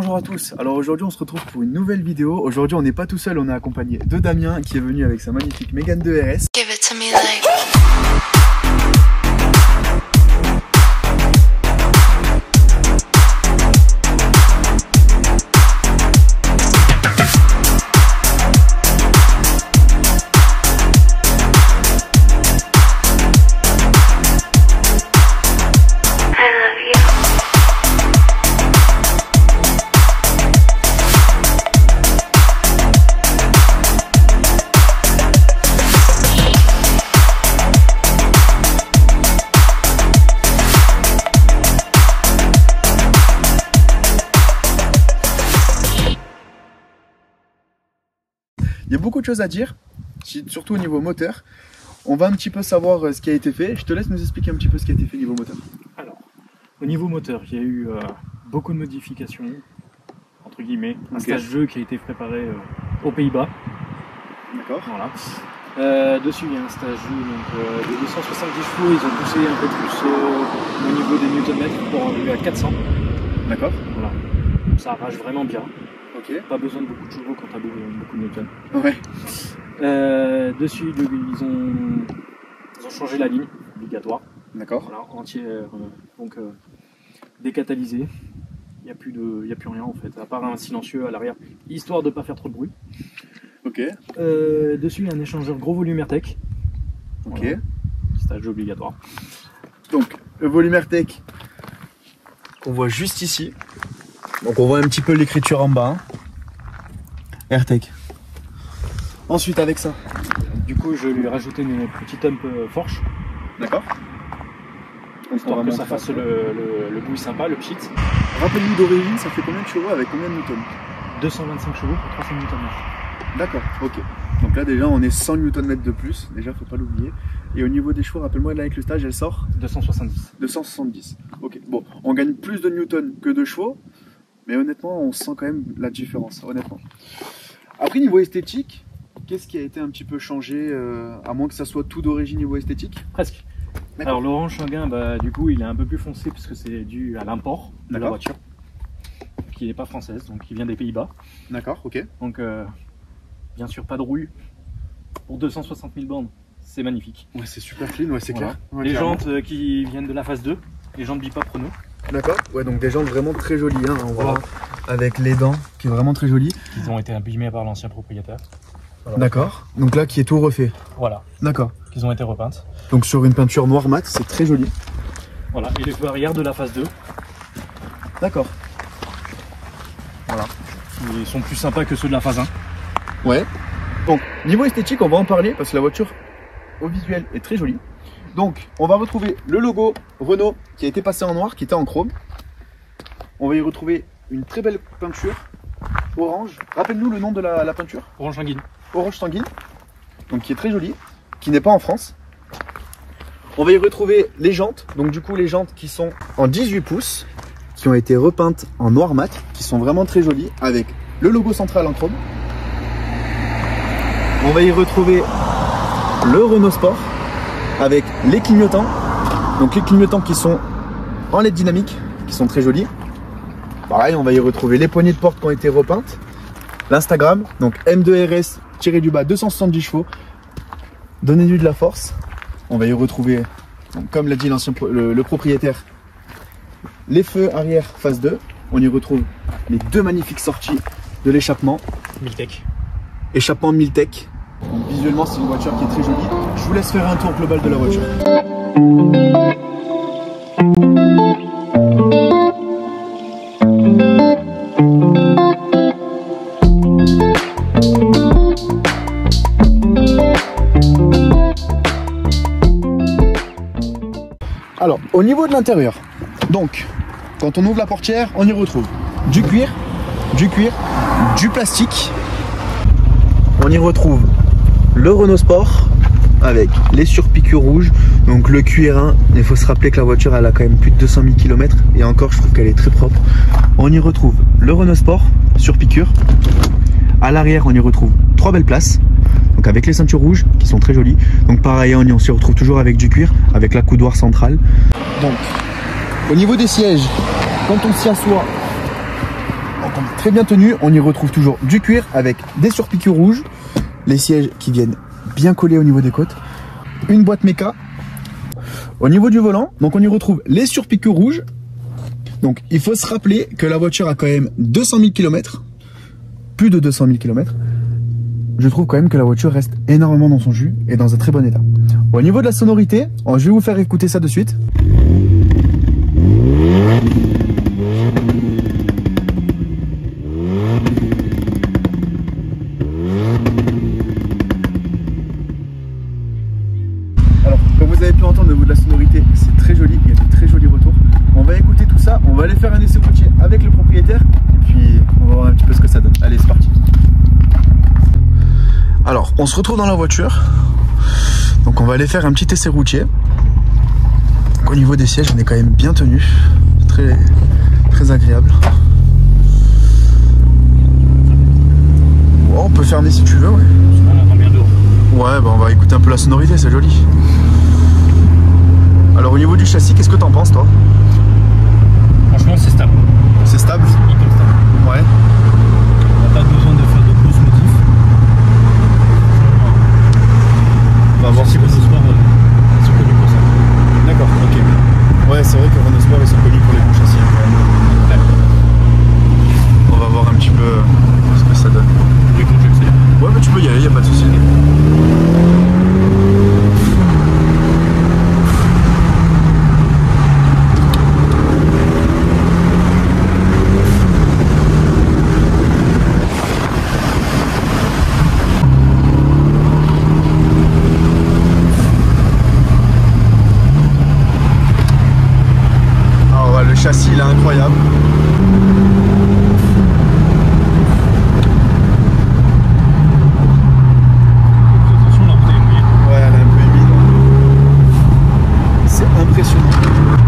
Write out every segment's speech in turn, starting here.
bonjour à tous. Alors aujourd'hui on se retrouve pour une nouvelle vidéo. Aujourd'hui on n'est pas tout seul, on est accompagné de Damien qui est venu avec sa magnifique Mégane 2 RS. Give it to me like... Il y a beaucoup de choses à dire, surtout au niveau moteur. On va un petit peu savoir ce qui a été fait. Je te laisse nous expliquer un petit peu ce qui a été fait au niveau moteur. Alors, au niveau moteur, il y a eu beaucoup de modifications, entre guillemets. Un stage-jeu qui a été préparé aux Pays-Bas. D'accord. Voilà. Dessus, il y a un stage-jeu de 270 chevaux. Ils ont poussé un peu plus au niveau des newton-mètres pour arriver à 400. D'accord. Voilà. Donc, ça arrache vraiment bien. Ok. Pas besoin de beaucoup de chevaux quand tu as beaucoup de newton. Ouais. Dessus, ils ont changé la ligne, obligatoire. D'accord. Voilà, entier, décatalysé. Il n'y a plus rien en fait, à part un silencieux à l'arrière, histoire de ne pas faire trop de bruit. Ok. Dessus, il y a un échangeur gros volume AirTech. Ok. Voilà. Stage obligatoire. Donc, le volume AirTech qu'on voit juste ici. Donc on voit un petit peu l'écriture en bas. Hein. AirTech. Ensuite avec ça. Du coup, je lui ai rajouté une petite hump Forge. D'accord. Histoire que ça fasse le bruit sympa, le pchit. Rappelle-nous d'origine, ça fait combien de chevaux avec combien de newtons? 225 chevaux pour 300 Nm. D'accord, ok. Donc là déjà on est 100 Nm de plus, déjà faut pas l'oublier. Et au niveau des chevaux, rappelle-moi là avec le stage elle sort 270. 270. Ok, bon, on gagne plus de newtons que de chevaux, mais honnêtement on sent quand même la différence, honnêtement. Après niveau esthétique, qu'est-ce qui a été un petit peu changé, à moins que ça soit tout d'origine niveau esthétique? Presque. Alors l'orange sanguin, du coup il est un peu plus foncé puisque c'est dû à l'import de la voiture, qui n'est pas française, donc qui vient des Pays-Bas. D'accord, ok. Donc bien sûr pas de rouille pour 260 000 bornes, c'est magnifique. Ouais, c'est super clean, ouais, c'est voilà. clair. Ouais, les jantes qui viennent de la phase 2, les jantes Bipap Renault. D'accord, ouais, donc des jantes vraiment très jolies, hein, on voit avec les dents qui est vraiment très jolies. Ils ont été abîmés par l'ancien propriétaire. Voilà. D'accord, donc là qui est tout refait. Voilà. D'accord. Ils ont été repeintes. Donc sur une peinture noire mat, c'est très joli. Voilà, et les feux arrière de la phase 2. D'accord. Voilà. Ils sont plus sympas que ceux de la phase 1. Ouais. Donc niveau esthétique, on va en parler parce que la voiture au visuel est très jolie. Donc on va retrouver le logo Renault qui a été passé en noir, qui était en chrome. On va y retrouver une très belle peinture orange. Rappelle-nous le nom de la peinture. Orange sanguine. Orange sanguine. Donc qui est très jolie, qui n'est pas en France. On va y retrouver les jantes. Donc du coup les jantes qui sont en 18 pouces, qui ont été repeintes en noir mat, qui sont vraiment très jolies, avec le logo central en chrome. On va y retrouver le Renault Sport avec les clignotants. Donc les clignotants qui sont en LED dynamique, qui sont très jolis. Pareil, on va y retrouver les poignées de porte qui ont été repeintes. L'Instagram, donc M2RS tiré du bas 270 chevaux. Donnez-lui de la force. On va y retrouver, donc, comme l'a dit le propriétaire, les feux arrière phase 2. On y retrouve les deux magnifiques sorties de l'échappement. Miltech. Échappement Miltech. Donc, visuellement, c'est une voiture qui est très jolie. Je vous laisse faire un tour global de la voiture. Alors, au niveau de l'intérieur, donc, quand on ouvre la portière, on y retrouve du cuir, du plastique. On y retrouve le Renault Sport avec les surpiqûres rouges, donc le cuir. Il faut se rappeler que la voiture elle a quand même plus de 200 000 km et encore je trouve qu'elle est très propre. On y retrouve le Renault Sport surpiqûre. À l'arrière on y retrouve 3 belles places, donc avec les ceintures rouges qui sont très jolies. Donc pareil on s'y retrouve toujours avec du cuir, avec la coudoir centrale. Donc au niveau des sièges, quand on s'y assoit, donc très bien tenu. On y retrouve toujours du cuir avec des surpiqûres rouges, les sièges qui viennent bien collés au niveau des côtes, une boîte méca. Au niveau du volant, donc on y retrouve les surpiqûres rouges. Donc il faut se rappeler que la voiture a quand même 200 000 km, plus de 200 000 km. Je trouve quand même que la voiture reste énormément dans son jus et dans un très bon état. Au niveau de la sonorité, je vais vous faire écouter ça de suite. Alors, comme vous avez pu entendre au niveau de la sonorité, c'est très joli, il y a de très jolis retours. On va écouter tout ça, on va aller faire un essai routier avec le propriétaire et puis on va voir un petit peu ce que ça donne. Allez, c'est parti. Alors, on se retrouve dans la voiture. Donc on va aller faire un petit essai routier. Donc, au niveau des sièges, on est quand même bien tenu. Très, très agréable. Oh, on peut fermer si tu veux, ouais. Ouais, bah on va écouter un peu la sonorité, c'est joli. Alors au niveau du châssis, qu'est-ce que t'en penses toi? Franchement, c'est stable. C'est stable? Hyper stable. Ouais. On n'a pas besoin de faire de grosses modifs. On va voir si Renault Sport, ils sont connus pour ça. D'accord, ok. Ouais, c'est vrai que Renault Sport, ils sont connus pour les bons châssis. Ouais. On va voir un petit peu ce que ça donne. Ouais, mais tu peux y aller, y a pas de souci. Le châssis il est incroyable. Attention là, vous avez oublié. Ouais, elle est un peu humide. C'est impressionnant.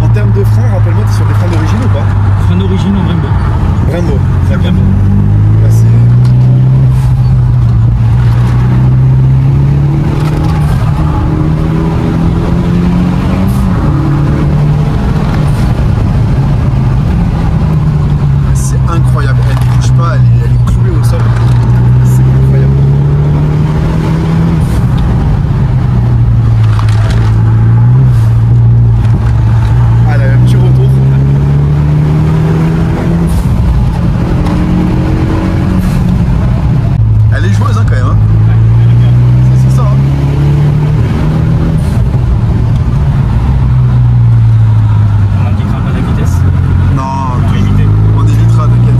En termes de frein, rappelle-moi, tu es sur des freins d'origine ou pas? Frein d'origine en Brembo. Brembo, d'accord. Brembo. Là, incroyable, elle ne bouge pas, elle est clouée au sol. C'est incroyable. Ah, elle a un petit retour. Elle est joueuse hein, quand même. Hein. C'est ça. Hein. On indiquera pas la vitesse. Non, On va éviter. on évitera, t'inquiète.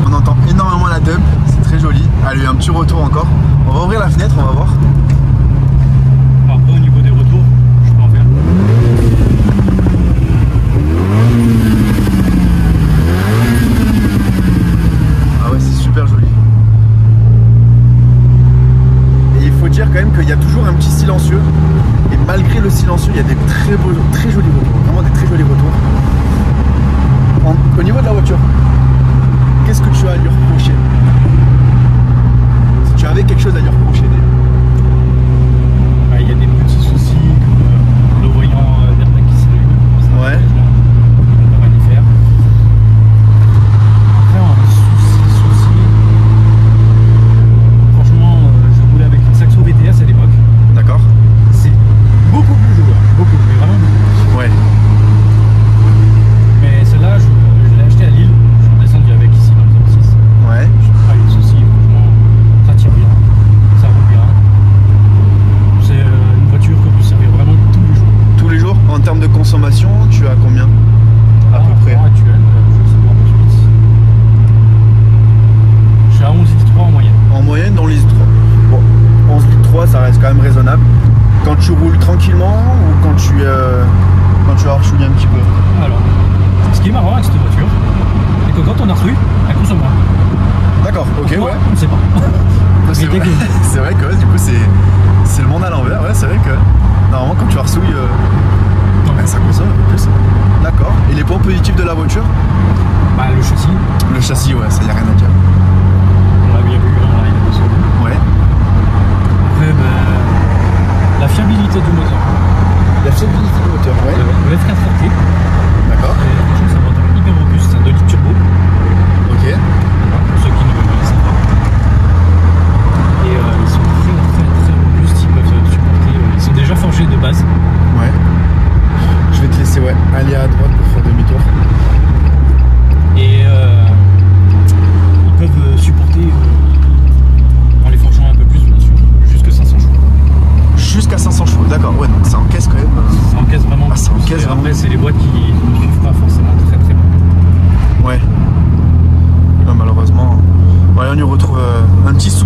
On entend énormément la dub, c'est très joli. Elle a eu un petit retour encore. On va ouvrir la fenêtre, on va voir. Après, au niveau des retours, je peux en faire. Ah ouais, c'est super joli. Et il faut dire quand même qu'il y a toujours un petit silencieux. Et malgré le silencieux, il y a des très jolis retours. Vraiment des très jolis retours. Au niveau de la voiture, qu'est-ce que tu as à lui reprocher? Si tu avais quelque chose à lui reprocher, Il y a des petits soucis comme le voyant d'airbag qui s'allume. ouais. On peut rien y faire. Après, un souci. Franchement, je roulais avec une Saxo VTS à l'époque. D'accord. C'est beaucoup plus joueur. Beaucoup, mais vraiment beaucoup. Ouais. Mais celle-là, je l'ai acheté à Lille. Je suis descendu avec ici dans le 06. Ouais. Je n'ai pas eu de soucis. Franchement, ça tire bien. Ça roule bien. C'est une voiture que vous servez vraiment tous les jours. Tous les jours, en termes de consommation, tu as combien? À peu près. Actuel, je vais savoir tout de suite. Je suis à 11,3 en moyenne. En moyenne, dans les 3. Bon, 11 litres 3, ça reste quand même raisonnable. Quand tu roules tranquillement ou quand tu as harchouillé un petit peu? Alors, ce qui est marrant avec cette voiture, c'est que quand on harcouille, elle consomme moins. D'accord, ok, Pourquoi ouais. On ne sait pas. C'est vrai, c'est vrai que du coup, c'est le monde à l'envers. Ouais, c'est vrai que normalement, quand tu harcouilles, ça consomme un peu plus. D'accord. Et les points positifs de la voiture? Bah, le châssis, Le châssis, ouais, ça y a rien à dire. on l'a bien vu en live de son. Ouais. Après, la fiabilité du moteur. La fiabilité du moteur, ouais. Le F4 RT. D'accord. Franchement, c'est un moteur hyper robuste, c'est un 2 litres turbo.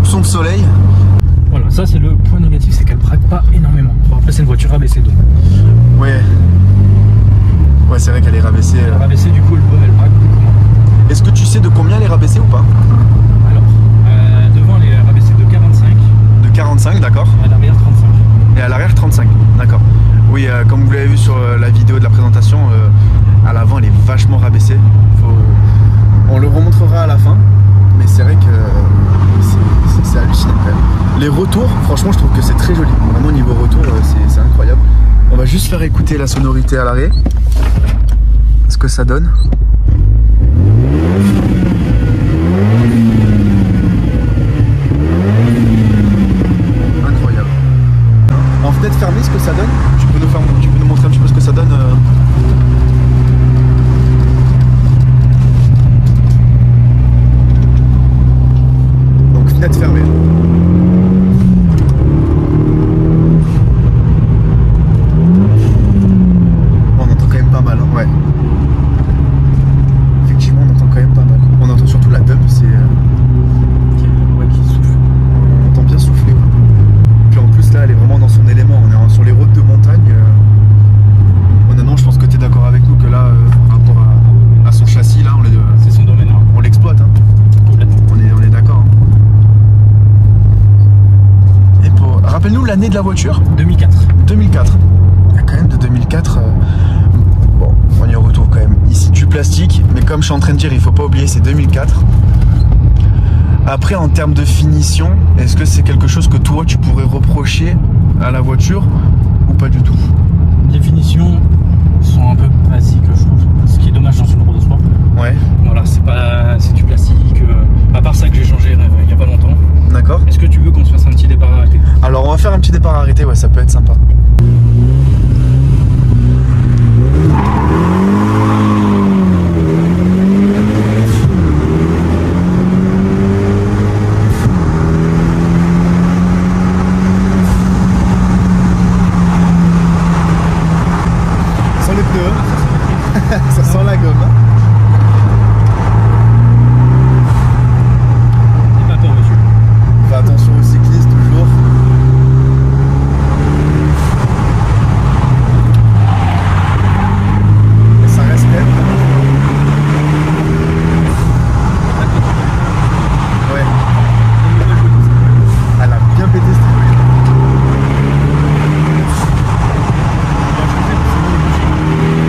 soupçon de soleil. Voilà, ça c'est le point négatif, c'est qu'elle braque pas énormément. Bon, après c'est une voiture rabaissée donc. Ouais. Ouais, c'est vrai qu'elle est rabaissée. Elle est rabaissée, du coup elle braque beaucoup moins. Est-ce que tu sais de combien elle est rabaissée ou pas? Alors, devant elle est rabaissée de 45. De 45, d'accord. Et à l'arrière 35. Et à l'arrière 35, d'accord. Oui, comme vous l'avez vu sur la vidéo de la présentation, à l'avant elle est vachement rabaissée. On le remontrera à la fin, mais c'est vrai que c'est hallucinant quand même. Les retours, franchement je trouve que c'est très joli. Vraiment niveau retour, c'est incroyable. On va juste faire écouter la sonorité à l'arrêt. Ce que ça donne. Incroyable. En fenêtre fermée, ce que ça donne, tu peux nous montrer un petit peu ce que ça donne Donc fenêtre fermée. On entend quand même pas mal, hein. Ouais. Effectivement, on entend quand même pas mal. On entend surtout la dub, c'est qui souffle. On entend bien souffler. Ouais. Puis en plus là, elle est vraiment dans son élément. On est sur les routes de montagne. Honnêtement, je pense que tu es d'accord avec nous que là, par rapport à son châssis, là, c'est son domaine. Hein. On l'exploite. Hein. Complètement. On est d'accord. Hein. Et rappelle-nous l'année de la voiture. 2004. 2004. Il y a quand même de 2004. Bon, on y retrouve quand même ici du plastique, mais comme je suis en train de dire, il faut pas oublier, c'est 2004. Après, en termes de finition, est-ce que c'est quelque chose que toi tu pourrais reprocher à la voiture ou pas du tout? Les finitions sont un peu basiques, je trouve. Ce qui est dommage dans une Euro de sport. Ouais. Voilà, c'est du plastique. À part ça que j'ai changé il y a pas longtemps. D'accord. Est-ce que tu veux qu'on se fasse un petit départ arrêté? Alors on va faire un petit départ arrêté, ouais, ça peut être sympa. Ça sent les pneus, ça sent la gomme. Et pas peur, monsieur. Fais attention aux cyclistes toujours. Ça respecte. Ouais. Elle a bien pété cette bougie.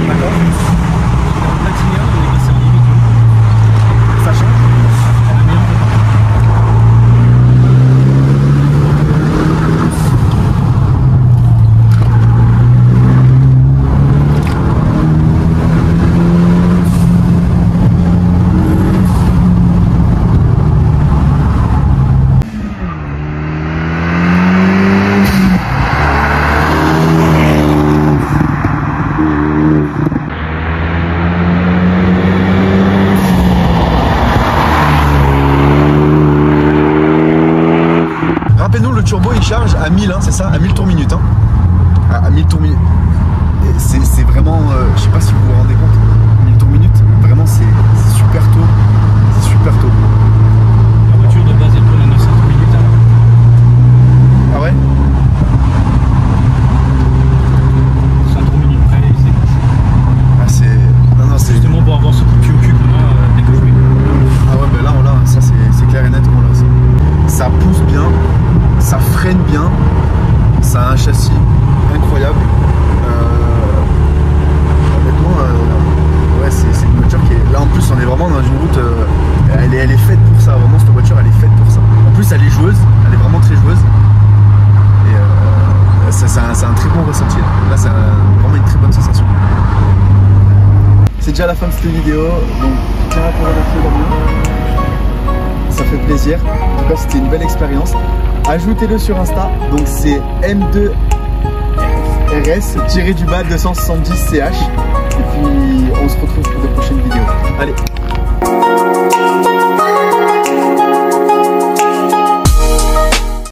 D'accord. Ça change. Rappelez-nous, le turbo il charge à 1000, hein, c'est ça? À 1000 tours minute. Hein. À 1000 tours minute. C'est vraiment, je sais pas si vous vous rendez compte, 1000 tours minute, vraiment c'est super tôt. C'est super tôt. La voiture de base elle tourne à 900 tours minute. Hein. Ah ouais? 100 tours minute près, c'est couché. Ah c'est... Non, c'est... Justement pour avoir ce coup de cul au cul qu'on a dès que je vais. Ah ouais, ben là on l'a, ça c'est clair et net qu'on l'a. Ça pousse bien, ça freine bien, ça a un châssis incroyable. Honnêtement, ouais, c'est une voiture qui est... Là en plus on est vraiment dans une route, elle est faite pour ça, vraiment cette voiture elle est faite pour ça. En plus elle est joueuse, elle est vraiment très joueuse. Et c'est un très bon ressenti. Là c'est vraiment une très bonne sensation. C'est déjà la fin de cette vidéo, donc je tiens à te remercier Damien. Ça fait plaisir, en tout cas c'était une belle expérience. Ajoutez-le sur Insta, donc c'est M2RS tiré du bas 270CH. Et puis on se retrouve pour de prochaines vidéos. Allez,